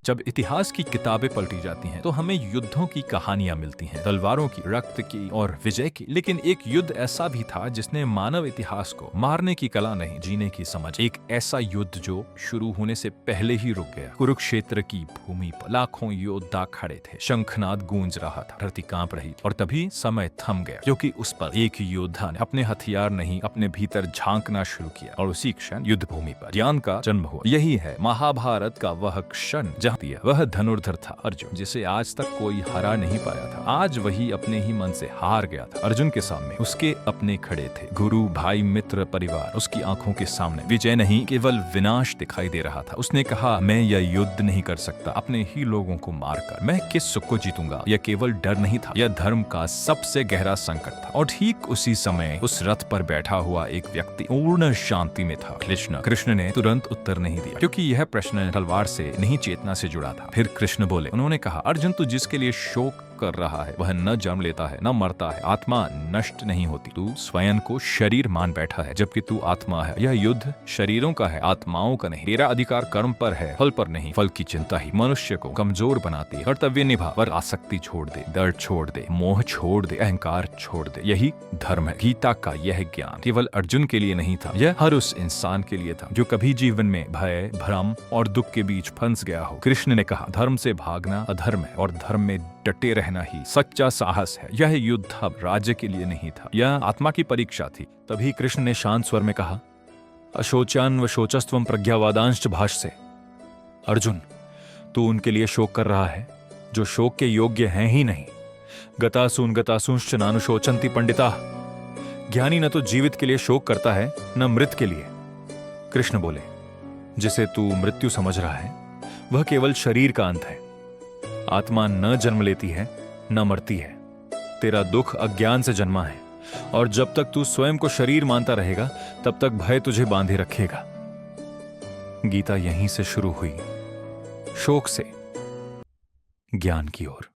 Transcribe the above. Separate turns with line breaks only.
जब इतिहास की किताबें पलटी जाती हैं तो हमें युद्धों की कहानियां मिलती हैं, तलवारों की, रक्त की और विजय की। लेकिन एक युद्ध ऐसा भी था जिसने मानव इतिहास को मारने की कला नहीं, जीने की समझ। एक ऐसा युद्ध जो शुरू होने से पहले ही रुक गया। कुरुक्षेत्र की भूमि पर लाखों योद्धा खड़े थे, शंखनाद गूंज रहा था, धरती कांप रही थी और तभी समय थम गया, क्योंकि उस पर एक योद्धा ने अपने हथियार नहीं, अपने भीतर झांकना शुरू किया और उसी क्षण युद्ध भूमि पर ज्ञान का जन्म हुआ। यही है महाभारत का वह क्षण जहाँ वह धनुर्धर था अर्जुन, जिसे आज तक कोई हरा नहीं पाया था। आज वही अपने ही मन से हार गया था। अर्जुन के सामने उसके अपने खड़े थे, गुरु, भाई, मित्र, परिवार। उसकी आंखों के सामने विजय नहीं, केवल विनाश दिखाई दे रहा था। उसने कहा, मैं यह युद्ध नहीं कर सकता अपने ही लोगों को मारकर। मैं किस सुख को जीतूंगा? यह केवल डर नहीं था, यह धर्म का सबसे गहरा संकट था। और ठीक उसी समय उस रथ पर बैठा हुआ एक व्यक्ति पूर्ण शांति में था, कृष्ण ने तुरंत उत्तर नहीं दिया, क्योंकि यह प्रश्न तलवार से नहीं, चेतना से जुड़ा था। फिर कृष्ण बोले, उन्होंने कहा, अर्जुन, तू जिसके लिए शोक कर रहा है वह न जन्म लेता है न मरता है। आत्मा नष्ट नहीं होती। तू स्वयं को शरीर मान बैठा है, जबकि तू आत्मा है। यह युद्ध शरीरों का है, आत्माओं का नहीं। तेरा अधिकार कर्म पर है, फल पर नहीं। फल की चिंता ही मनुष्य को कमजोर बनाती है। कर्तव्य निभा, पर आसक्ति छोड़ दे, दर्द छोड़ दे, मोह छोड़ दे, अहंकार छोड़ दे। यही धर्म है। गीता का यह ज्ञान केवल अर्जुन के लिए नहीं था, यह हर उस इंसान के लिए था जो कभी जीवन में भय, भ्रम और दुख के बीच फंस गया हो। कृष्ण ने कहा, धर्म से भागना अधर्म है और धर्म में डटे रहना ही सच्चा साहस है। यह युद्ध अब राज्य के लिए नहीं था, यह आत्मा की परीक्षा थी। तभी कृष्ण ने शांत स्वर में कहा, अशोचान व शोचस्त्वम प्रज्ञावादांश्च भाष्य। अर्जुन, तू उनके लिए शोक कर रहा है जो शोक के योग्य हैं ही नहीं। गतासून गतासूंश्च नानुशोचन्ति पंडिता। ज्ञानी न तो जीवित के लिए शोक करता है न मृत के लिए। कृष्ण बोले, जिसे तू मृत्यु समझ रहा है वह केवल शरीर का अंत है। आत्मा न जन्म लेती है न मरती है। तेरा दुख अज्ञान से जन्मा है और जब तक तू स्वयं को शरीर मानता रहेगा तब तक भय तुझे बांधे रखेगा। गीता यहीं से शुरू हुई, शोक से ज्ञान की ओर।